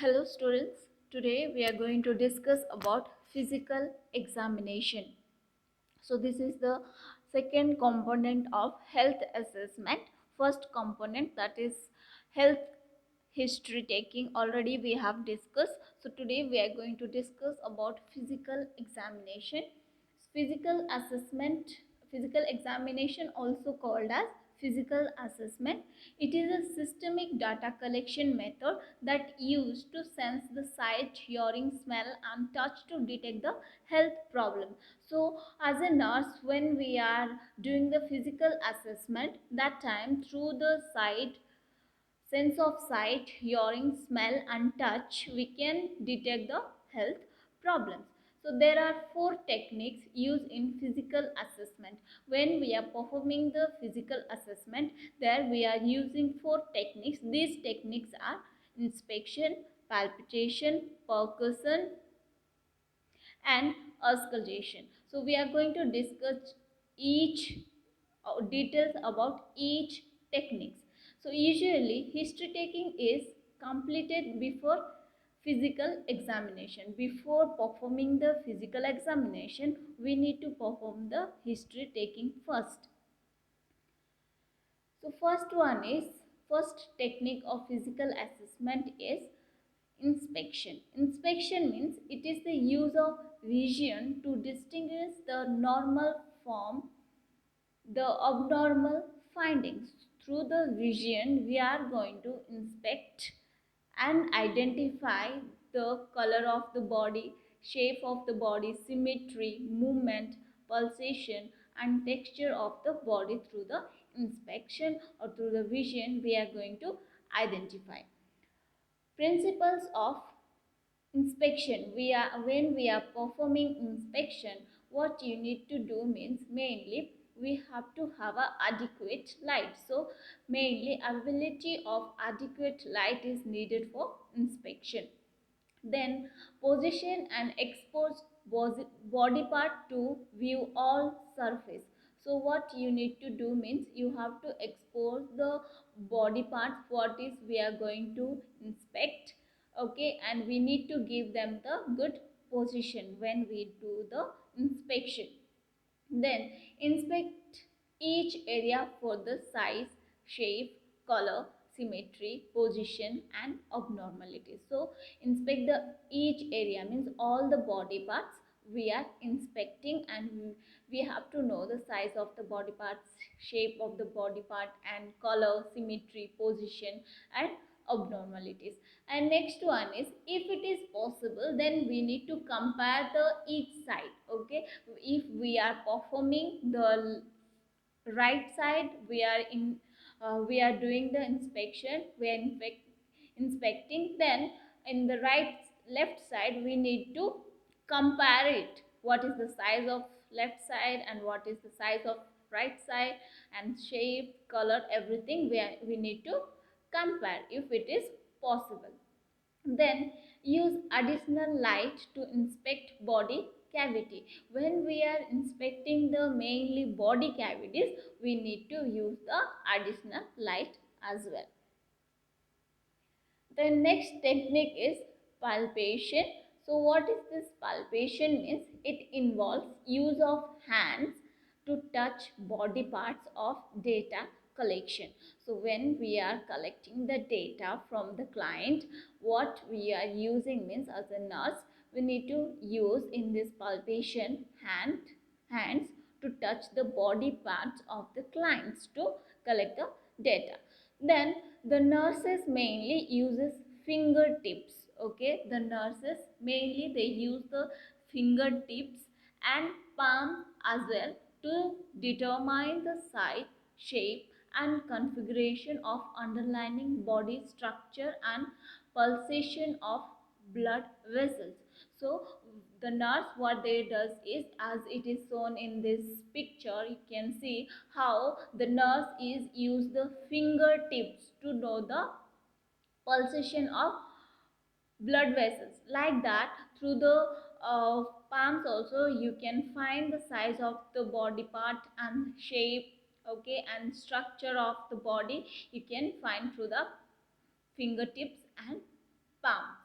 Hello students, today we are going to discuss about physical examination. So this is the second component of health assessment. First component, that is health history taking, already we have discussed. So today we are going to discuss about physical examination. Physical examination, also called as physical assessment. It is a systemic data collection method that used to sense the sight, hearing, smell and touch to detect the health problem. So as a nurse, when we are doing the physical assessment, that time through the sense of sight, hearing, smell and touch, we can detect the health problems. So there are four techniques used in physical assessment. When we are performing the physical assessment, there we are using four techniques. These techniques are inspection, palpation, percussion and auscultation. So we are going to discuss each details about each techniques. So usually history taking is completed before physical examination. Before performing the physical examination, we need to perform the history taking first. So first technique of physical assessment is inspection. Inspection means it is the use of vision to distinguish the normal from the abnormal findings. Through the vision, we are going to inspect and identify the color of the body, shape of the body, symmetry, movement, pulsation, and texture of the body. Through the inspection or through the vision, we are going to identify. Principles of inspection. When we are performing inspection, what you need to do means mainly we have to have a adequate light. So mainly availability of adequate light is needed for inspection. Then position and expose body part to view all surface. So what you need to do means you have to expose the body parts what is we are going to inspect. Okay, and we need to give them the good position when we do the inspection. Then inspect each area for the size, shape, color, symmetry, position and abnormality. So inspect the each area means all the body parts we are inspecting, and we have to know the size of the body parts, shape of the body part and color, symmetry, position and abnormalities. And next one is, if it is possible, then we need to compare the each side. Okay, if we are performing the right side, we are doing the inspection, we are inspecting, then in the left side we need to compare it, what is the size of left side and what is the size of right side, and shape, color, everything we need to compare if it is possible. Then use additional light to inspect body cavity. When we are inspecting the mainly body cavities, we need to use the additional light as well. The next technique is palpation. So what is this palpation means? It involves use of hands to touch body parts of data collection. So when we are collecting the data from the client, what we are using means, as a nurse, we need to use in this palpation hands to touch the body parts of the clients to collect the data. Then the nurses mainly uses fingertips. Okay, the nurses mainly they use the fingertips and palm as well to determine the size, shape and configuration of underlying body structure and pulsation of blood vessels. So the nurse, what they does is, as it is shown in this picture, you can see how the nurse is use the fingertips to know the pulsation of blood vessels. Like that, through the palms also you can find the size of the body part and shape, okay, and structure of the body you can find through the fingertips and palms.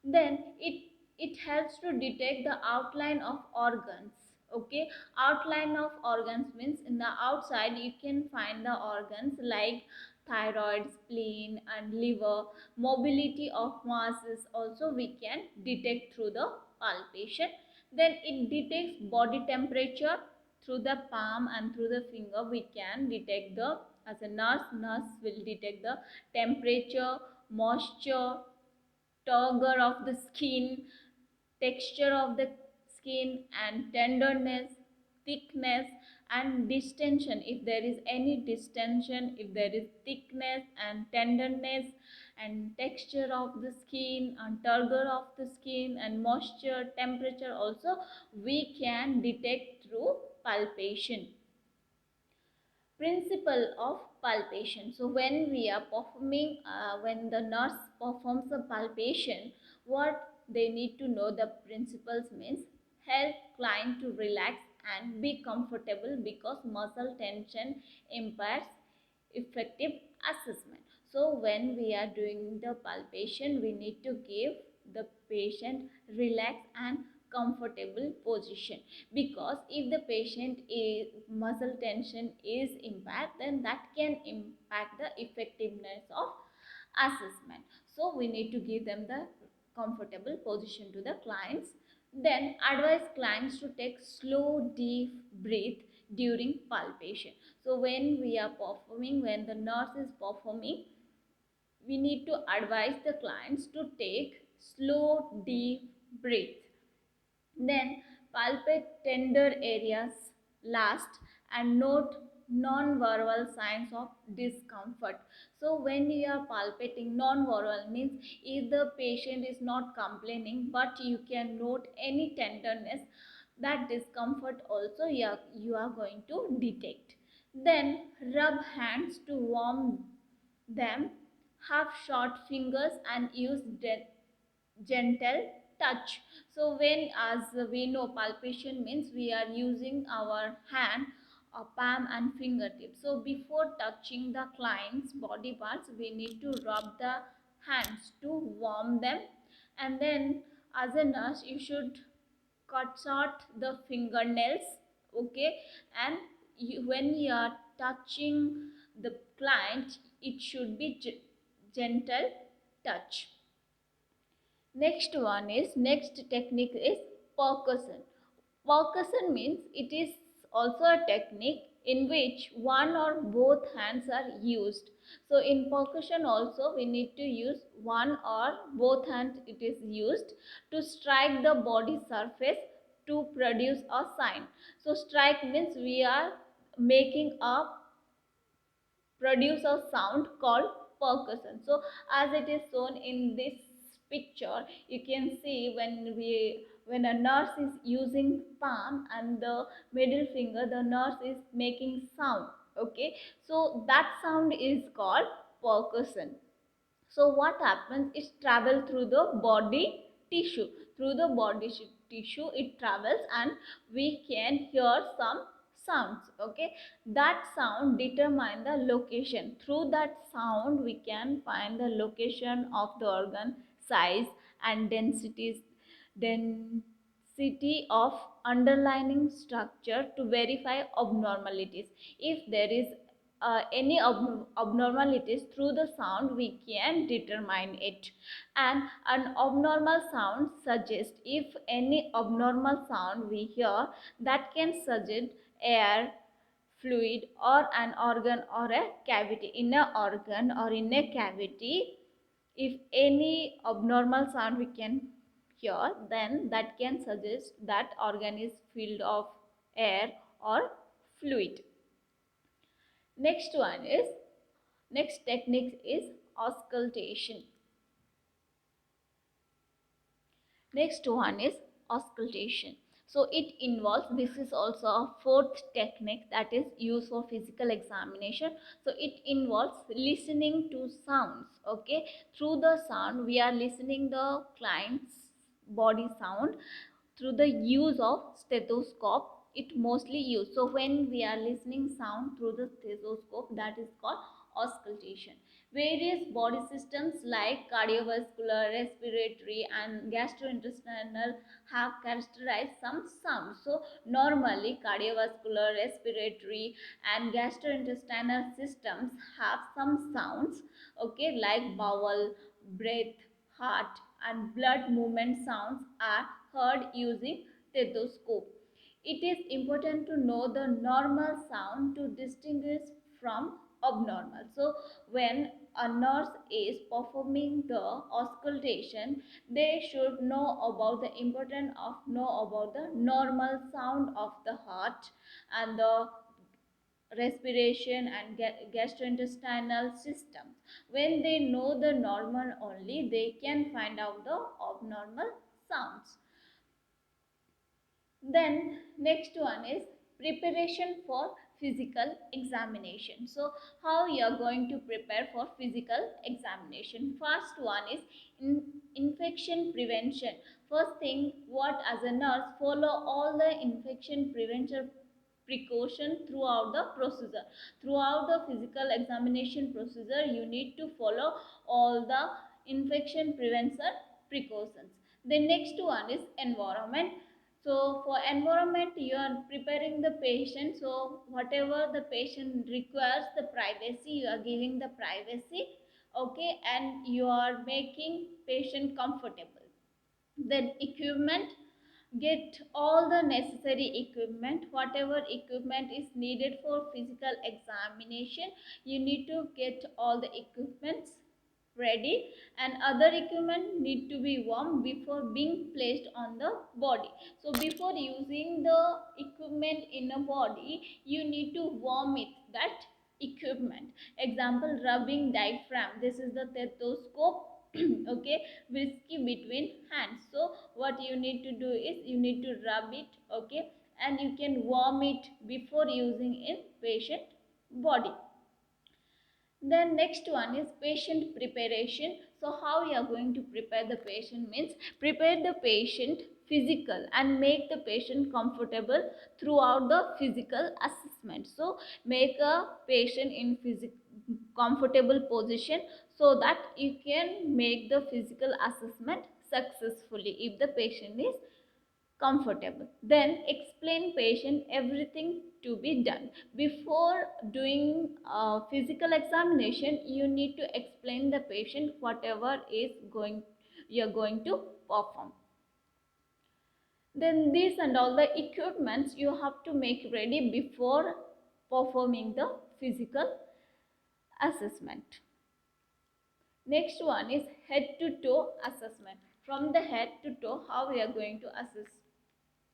Then it helps to detect the outline of organs. Okay, outline of organs means in the outside you can find the organs like thyroid, spleen and liver. Mobility of masses also we can detect through the palpation. Then it detects body temperature through the palm and through the finger. We can detect the, as a nurse will detect the temperature, moisture, turgor of the skin, texture of the skin, and tenderness, thickness, and distension. If there is any distension, if there is thickness and tenderness, and texture of the skin, and turgor of the skin, and moisture, temperature, also we can detect through palpation. Principle of palpation. So when we are performing, when the nurse performs a palpation, what they need to know the principles means help client to relax and be comfortable because muscle tension impairs effective assessment. So when we are doing the palpation, we need to give the patient relax and comfortable position, because if the patient is muscle tension is impaired, then that can impact the effectiveness of assessment. So we need to give them the comfortable position to the clients. Then advise clients to take slow deep breath during palpation. So when we are performing, when the nurse is performing, we need to advise the clients to take slow deep breath. Then palpate tender areas last and note non-verbal signs of discomfort. So when you are palpating, non-verbal means if the patient is not complaining but you can note any tenderness, that discomfort also you are going to detect. Then rub hands to warm them, have short fingers and use gentle touch. So when, as we know, palpation means we are using our hand, palm and fingertips. So before touching the client's body parts, we need to rub the hands to warm them. And then as a nurse you should cut short the fingernails. Okay, and when you are touching the client, it should be gentle touch. Next technique is percussion. Percussion means it is also a technique in which one or both hands are used. So in percussion also we need to use one or both hands, it is used to strike the body surface to produce a sign. So strike means we are making a produce a sound called percussion. So as it is shown in this picture, you can see when a nurse is using palm and the middle finger, the nurse is making sound. Okay, so that sound is called percussion. So what happens, it travels through the body tissue. Through the body tissue it travels and we can hear some sounds. Okay, that sound determine the location. Through that sound we can find the location of the organ, size and density of underlying structure to verify abnormalities. If there is any abnormalities, through the sound we can determine it. And an abnormal sound suggests, if any abnormal sound we hear, that can suggest air, fluid or an organ or a cavity. In a organ or in a cavity, if any abnormal sound we can hear, then that can suggest that organ is filled of air or fluid. Next technique is auscultation. Next one is auscultation. So it involves, this is also a fourth technique, that is use for physical examination. So it involves listening to sounds. Okay, through the sound we are listening the client's body sound through the use of stethoscope. It mostly used. So when we are listening sound through the stethoscope, that is called auscultation. Various body systems like cardiovascular, respiratory, and gastrointestinal have characterized some sounds. So, normally, cardiovascular, respiratory, and gastrointestinal systems have some sounds, okay, like bowel, breath, heart, and blood movement sounds are heard using stethoscope. It is important to know the normal sound to distinguish from abnormal. So, when a nurse is performing the auscultation, they should know about the importance of know about the normal sound of the heart and the respiration and gastrointestinal systems. When they know the normal only, they can find out the abnormal sounds. Then next one is preparation for physical examination. So how you are going to prepare for physical examination? First one is infection prevention. First thing, what as a nurse, follow all the infection prevention precaution throughout the procedure. Throughout the physical examination procedure, you need to follow all the infection prevention precautions. The next one is environment. So for environment, you are preparing the patient. So whatever the patient requires, the privacy, you are giving the privacy, okay, and you are making patient comfortable. Then equipment, get all the necessary equipment. Whatever equipment is needed for physical examination, you need to get all the equipments ready, and other equipment need to be warm before being placed on the body. So before using the equipment in a body, you need to warm it, that equipment. Example, rubbing diaphragm, this is the stethoscope. Okay, whiskey between hands. So what you need to do is you need to rub it, okay, and you can warm it before using in patient body. Then next one is patient preparation. So how you are going to prepare the patient means prepare the patient physical and make the patient comfortable throughout the physical assessment. So make a patient in comfortable position so that you can make the physical assessment successfully if the patient is comfortable. Then explain patient everything to be done. Before doing physical examination, you need to explain the patient whatever is going you're going to perform. Then this and all the equipments you have to make ready before performing the physical assessment. Next one is head to toe assessment. From the head to toe, how we are going to assess.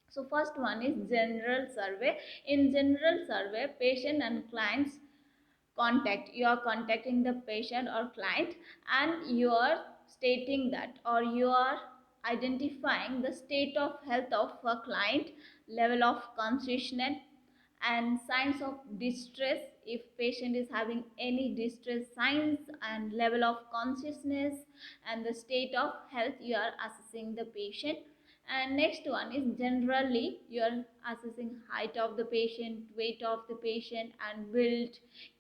So first one is general survey. In general survey, patient and clients contact. You are contacting the patient or client and you are stating that, or you are identifying the state of health of a client, level of consciousness, and signs of distress. If patient is having any distress signs, and level of consciousness and the state of health, you are assessing the patient. And next one is generally you are assessing height of the patient, weight of the patient, and build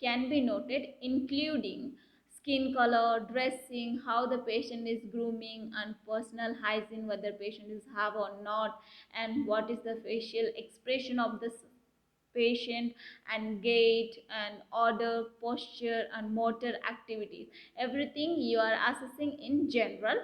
can be noted, including skin color, dressing, how the patient is grooming, and personal hygiene, whether patient is have or not, and what is the facial expression of the patient, and gait and order, posture, and motor activities. Everything you are assessing in general.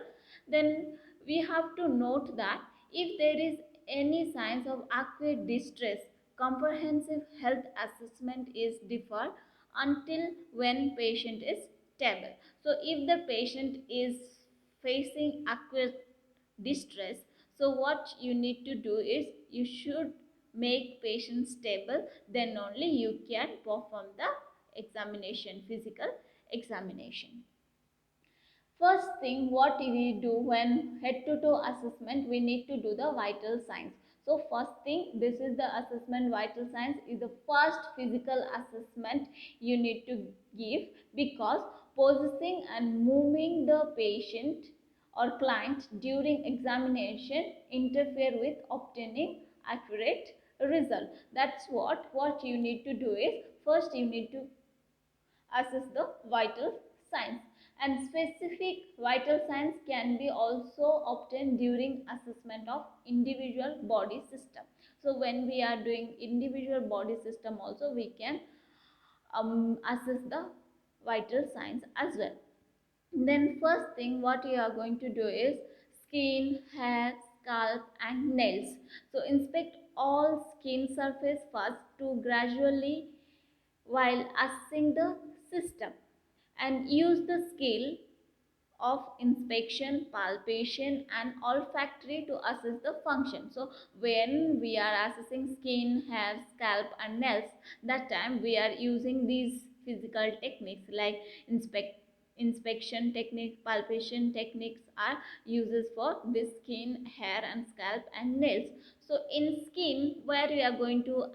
Then we have to note that if there is any signs of acute distress, comprehensive health assessment is deferred until when patient is stable. So if the patient is facing acute distress, so what you need to do is you should make patient stable, then only you can perform the examination, physical examination. First thing what we do when head to toe assessment, we need to do the vital signs. So first thing, this is the assessment vital signs is the first physical assessment you need to give, because possessing and moving the patient or client during examination interfere with obtaining accurate result. That's what you need to do is first you need to assess the vital signs. And specific vital signs can be also obtained during assessment of individual body system. So when we are doing individual body system also, we can assess the vital signs as well. Then first thing what you are going to do is skin, hair, scalp and nails. So inspect all skin surface first to gradually while assessing the system, and use the skill of inspection, palpation and olfactory to assess the function. So when we are assessing skin, hair, scalp and nails, that time we are using these physical techniques like inspection technique, palpation techniques are uses for this skin, hair and scalp and nails. So in skin, where we are going to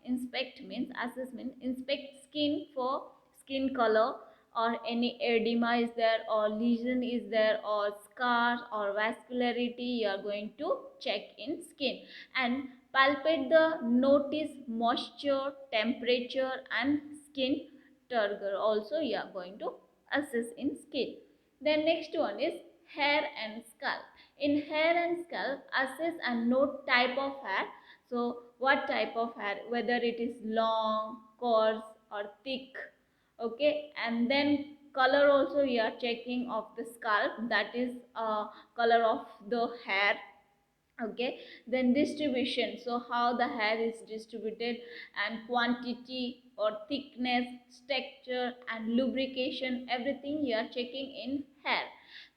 inspect means assessment, inspect skin for skin color, or any edema is there or lesion is there or scars or vascularity, you are going to check in skin. And palpate the notice moisture, temperature and skin turgor also you are going to assess in skin. Then next one is hair and scalp. In hair and scalp, assess and note type of hair. So what type of hair, whether it is long, coarse or thick. Okay, and then color also you are checking of the scalp, that is color of the hair. Okay, then distribution, so how the hair is distributed, and quantity or thickness, texture and lubrication, everything you are checking in hair.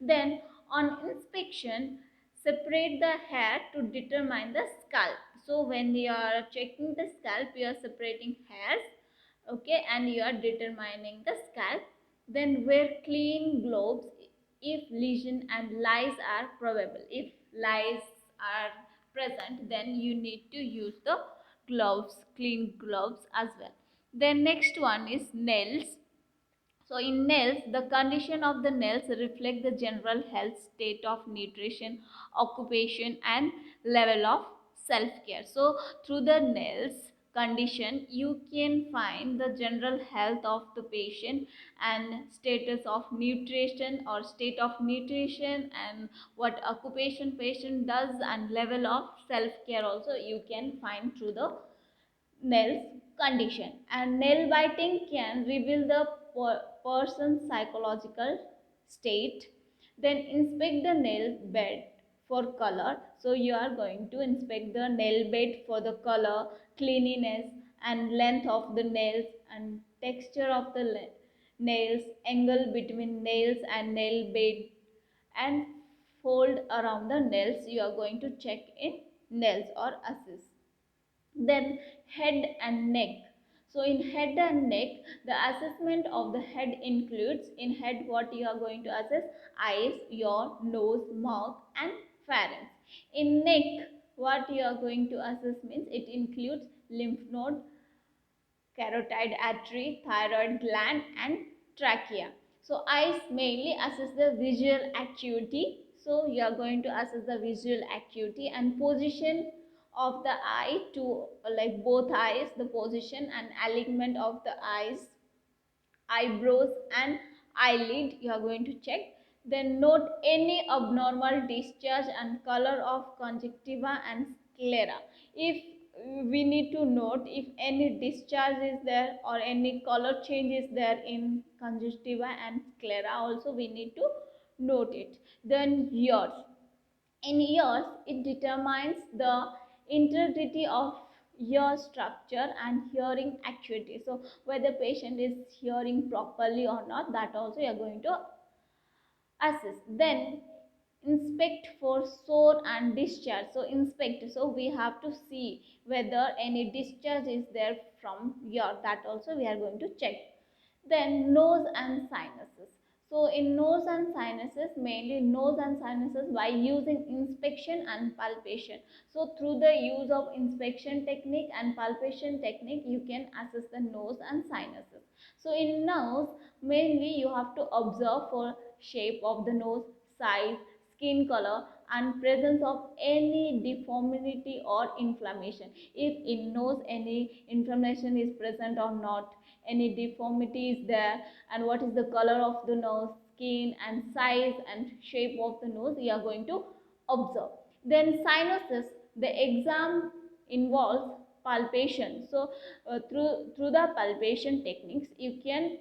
Then on inspection, separate the hair to determine the scalp. So when you are checking the scalp, you are separating hairs. Okay, and you are determining the scalp. Then wear clean gloves if lesion and lice are probable. If lice are present, then you need to use the gloves, clean gloves as well. Then next one is nails. So in nails, the condition of the nails reflect the general health, state of nutrition, occupation and level of self-care. So through the nails condition, you can find the general health of the patient and status of nutrition or state of nutrition, and what occupation patient does, and level of self-care also you can find through the nails condition. And nail biting can reveal the person's psychological state. Then inspect the nail bed for color. So you are going to inspect the nail bed for the color, cleanliness and length of the nails and texture of the nails, angle between nails and nail bed and fold around the nails, you are going to check in nails or assess. Then head and neck. So in head and neck, the assessment of the head includes, in head what you are going to assess, eyes, ear, nose, mouth and pharynx. In neck, what you are going to assess means it includes lymph node, carotid artery, thyroid gland and trachea. So eyes mainly assess the visual acuity. So you are going to assess the visual acuity and position of the eye to like both eyes, the position and alignment of the eyes, eyebrows and eyelid you are going to check. Then note any abnormal discharge and color of conjunctiva and sclera. If we need to note if any discharge is there or any color change is there in conjunctiva and sclera, also we need to note it. Then ears. In ears, it determines the integrity of ear structure and hearing acuity. So whether patient is hearing properly or not, that also you are going to assess. Then inspect for sore and discharge. So inspect, so we have to see whether any discharge is there from ear, that also we are going to check. Then nose and sinuses. So in nose and sinuses, mainly nose and sinuses by using inspection and palpation. So through the use of inspection technique and palpation technique, you can assess the nose and sinuses. So in nose, mainly you have to observe for shape of the nose, size, skin color, and presence of any deformity or inflammation. If in nose any inflammation is present or not, any deformity is there, and what is the color of the nose, skin, and size and shape of the nose, you are going to observe. Then cyanosis, the exam involves palpation. So through the palpation techniques, you can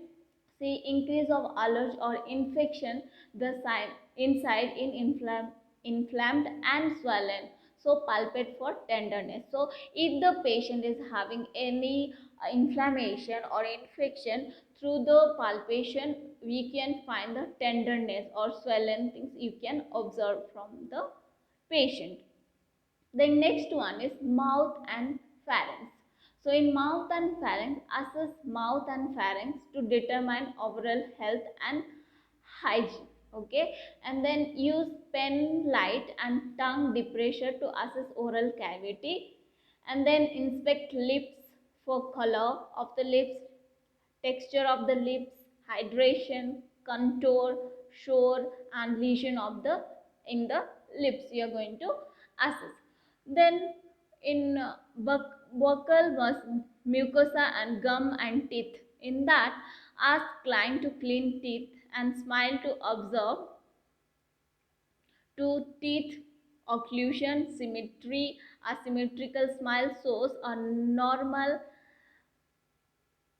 see increase of allergy or infection the sign inside in inflamed and swollen. So palpate for tenderness. So if the patient is having any inflammation or infection, through the palpation we can find the tenderness or swollen things you can observe from the patient. The next one is mouth and pharynx. So in mouth and pharynx, assess mouth and pharynx to determine overall health and hygiene. Okay, and then use pen light and tongue depressor to assess oral cavity, and then inspect lips for color of the lips, texture of the lips, hydration, contour, shore, and lesion of the in the lips you are going to assess. Then in buccal mucosa and gum and teeth, in that ask client to clean teeth and smile to observe to teeth occlusion, symmetry. Asymmetrical smile shows a normal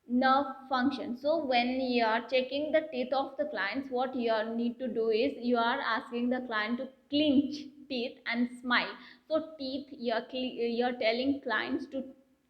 nerve function. So when you are checking the teeth of the clients, what you are need to do is you are asking the client to clench teeth and smile. So teeth, you are telling clients to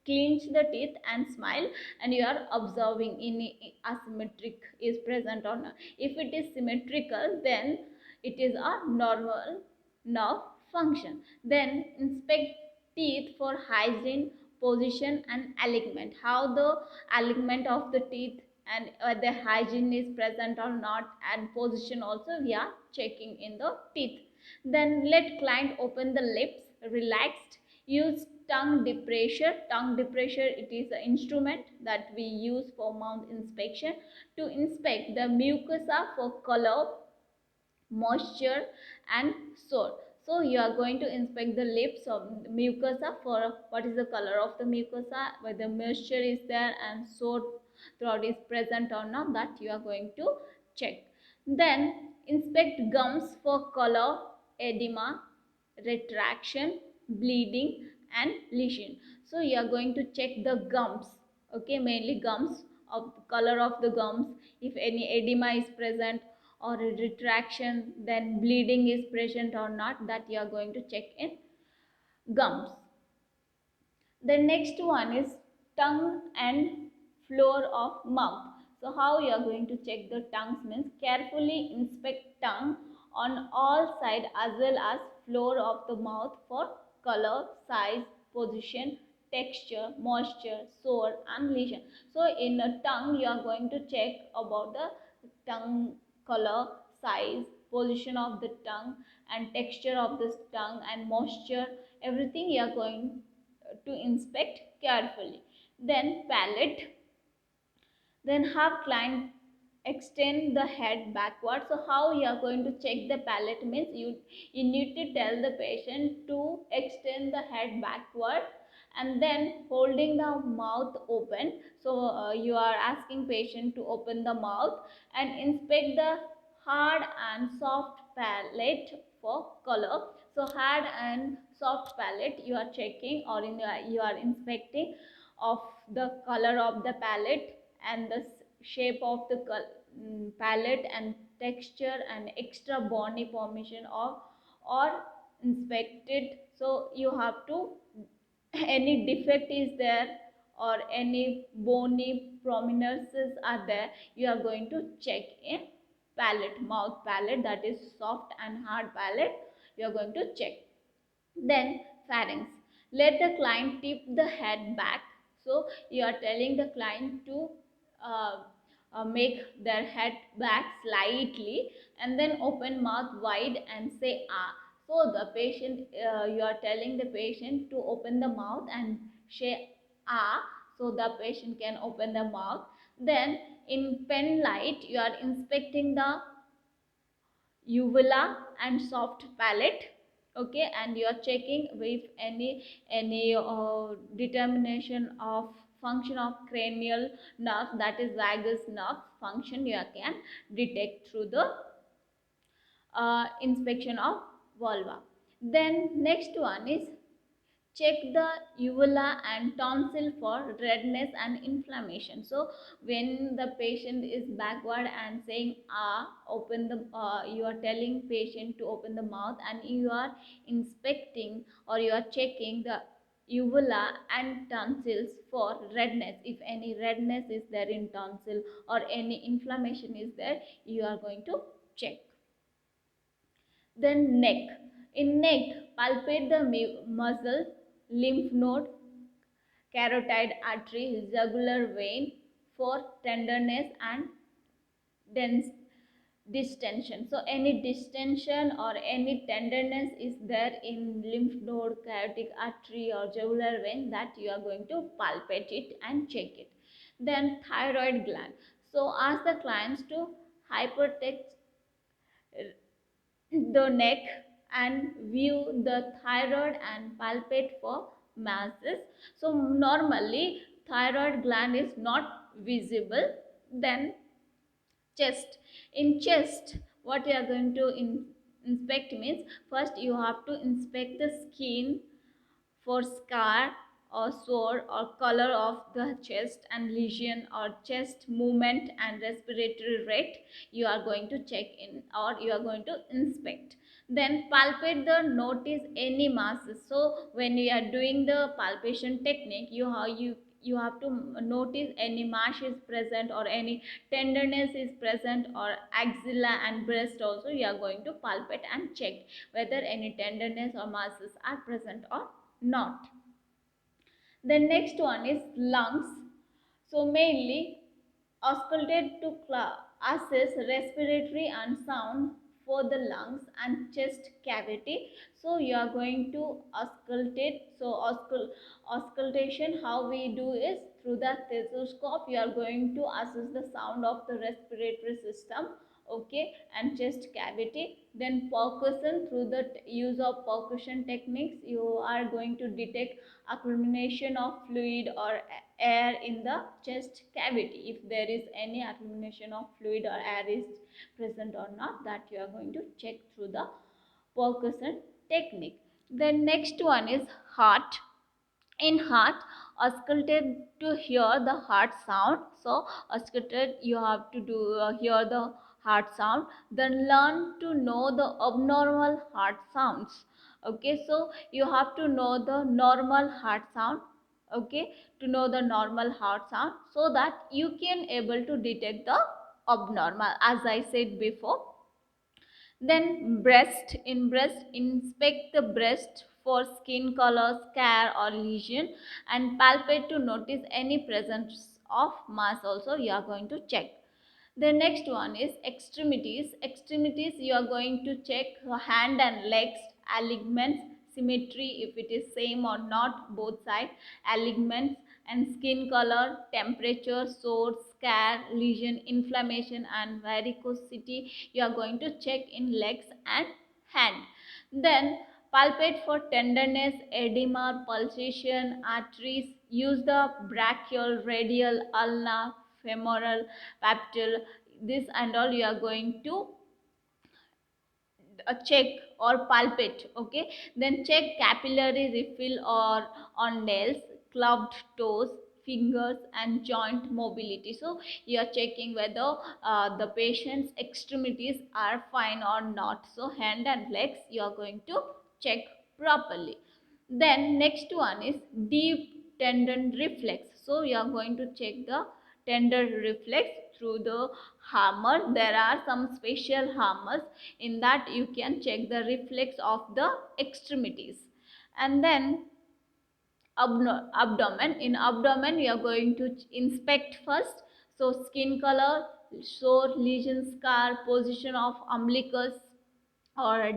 clench the teeth and smile, and you are observing in asymmetric is present or not. If it is symmetrical, then it is a normal nerve function. Then inspect teeth for hygiene, position, and alignment. How the alignment of the teeth and the hygiene is present or not, and position also we are checking in the teeth. Then let client open the lips relaxed. Use tongue depressor. Tongue depressor, it is an instrument that we use for mouth inspection to inspect the mucosa for color, moisture, and sore. So you are going to inspect the lips of mucosa for what is the color of the mucosa, whether moisture is there and sore throat is present or not, that you are going to check. Then inspect gums for color, edema, retraction, bleeding, and lesion. So you are going to check the gums, okay, mainly gums, of color of the gums, if any edema is present or a retraction, then bleeding is present or not, that you are going to check in gums. The next one is tongue and floor of mouth. So how you are going to check the tongues means carefully inspect tongue on all sides as well as floor of the mouth for color, size, position, texture, moisture, sore, and lesion. So in a tongue you are going to check about the tongue color, size, position of the tongue, and texture of this tongue, and moisture, everything you are going to inspect carefully. Then palate, then have client extend the head backward. So how you are going to check the palate means you need to tell the patient to extend the head backward and then holding the mouth open. So you are asking patient to open the mouth and inspect the hard and soft palate for color. So hard and soft palate you are checking, or you are inspecting of the color of the palate and the shape of the palate and texture and extra bony formation of or inspected. So you have to any defect is there or any bony prominences are there, you are going to check in palate, mouth palate, that is soft and hard palate, you are going to check. Then pharynx, let the client tip the head back. So you are telling the client to uh, make their head back slightly and then open mouth wide and say ah. So the patient, you are telling the patient to open the mouth and say ah, so the patient can open the mouth. Then in pen light you are inspecting the uvula and soft palate. Okay, and you are checking if any determination of function of cranial nerve, that is vagus nerve function, you can detect through the inspection of vulva. Then next one is check the uvula and tonsil for redness and inflammation. So when the patient is backward and saying ah, open the you are telling patient to open the mouth, and you are inspecting or you are checking the uvula and tonsils for redness. If any redness is there in tonsil or any inflammation is there, you are going to check. Then neck. In neck, palpate the muscle, lymph node, carotid artery, jugular vein for tenderness and dense distension. So any distension or any tenderness is there in lymph node, carotid artery or jugular vein, that you are going to palpate it and check it. Then thyroid gland. So ask the clients to hypertext the neck and view the thyroid and palpate for masses. So normally thyroid gland is not visible. Then chest. In chest, what you are going to inspect means, first you have to inspect the skin for scar or sore or color of the chest and lesion or chest movement and respiratory rate, you are going to check in or you are going to inspect. Then palpate the notice any masses. So when you are doing the palpation technique, you have to notice any mass is present or any tenderness is present, or axilla and breast also you are going to palpate and check whether any tenderness or masses are present or not. The next one is lungs. So mainly auscultate to assess respiratory and sound for the lungs and chest cavity. So you are going to auscultate. So auscultation, how we do is through the stethoscope. You are going to assess the sound of the respiratory system, okay, and chest cavity. Then percussion, through the use of percussion techniques, you are going to detect accumulation of fluid or air in the chest cavity. If there is any accumulation of fluid or air is present or not, that you are going to check through the percussion technique. Then next one is heart. In heart, auscultate to hear the heart sound. So auscultate, you have to do hear the heart sound. Then learn to know the abnormal heart sounds. Okay, so you have to know the normal heart sound. Okay, to know the normal heart sound, so that you can able to detect the abnormal, as I said before. Then breast. In breast, inspect the breast for skin color, scar or lesion, and palpate to notice any presence of mass also you are going to check. The next one is extremities. Extremities, you are going to check hand and legs, alignments, symmetry, if it is same or not, both sides, alignments, and skin color, temperature, sore, scar, lesion, inflammation, and varicosity. You are going to check in legs and hand. Then palpate for tenderness, edema, pulsation, arteries. Use the brachial, radial, ulnar, femoral, paptal. This and all you are going to check or palpate. Okay, then check capillary refill or on nails, clubbed toes, fingers, and joint mobility. So you are checking whether the patient's extremities are fine or not. So hand and legs you are going to check properly. Then next one is deep tendon reflex. So you are going to check the tendon reflex through the hammer. There are some special hammers, in that you can check the reflex of the extremities. And then abdomen. In abdomen you are going to inspect first. So skin color, sore, lesion, scar, position of umbilicus or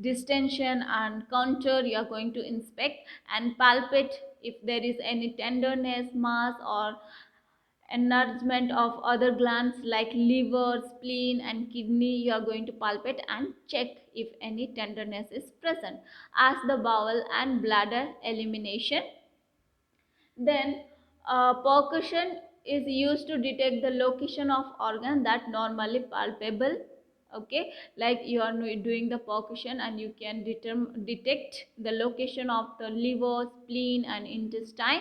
distension and contour you are going to inspect, and palpate if there is any tenderness, mass, or enlargement of other glands like liver, spleen and kidney. You are going to palpate and check if any tenderness is present. As the bowel and bladder elimination. Then percussion is used to detect the location of organ that normally palpable. Okay, like you are doing the percussion and you can detect the location of the liver, spleen and intestine.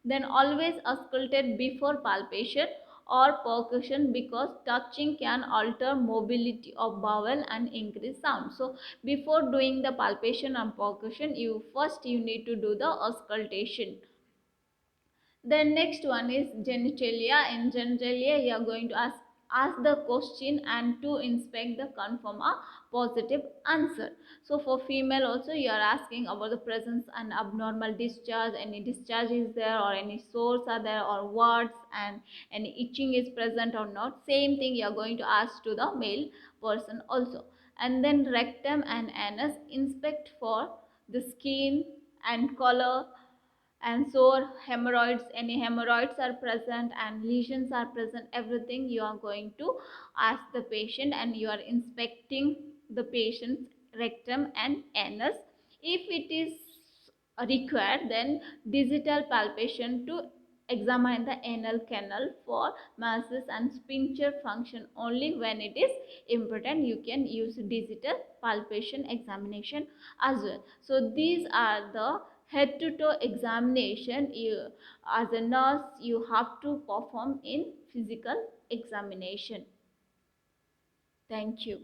Then always auscultate before palpation or percussion, because touching can alter mobility of bowel and increase sound. So before doing the palpation and percussion, you need to do the auscultation. Then next one is genitalia. In genitalia, you are going to ask the question and to inspect the confirm a positive answer. So for female also, you are asking about the presence and abnormal discharge, any discharge is there or any sores are there or warts, and any itching is present or not. Same thing you are going to ask to the male person also. And then rectum and anus, inspect for the skin and color and sore, hemorrhoids, any hemorrhoids are present and lesions are present, everything you are going to ask the patient, and you are inspecting the patient's rectum and anus. If it is required, then digital palpation to examine the anal canal for masses and sphincter function. Only when it is important you can use digital palpation examination as well. So these are the head to toe examination as a nurse you have to perform in physical examination. Thank you.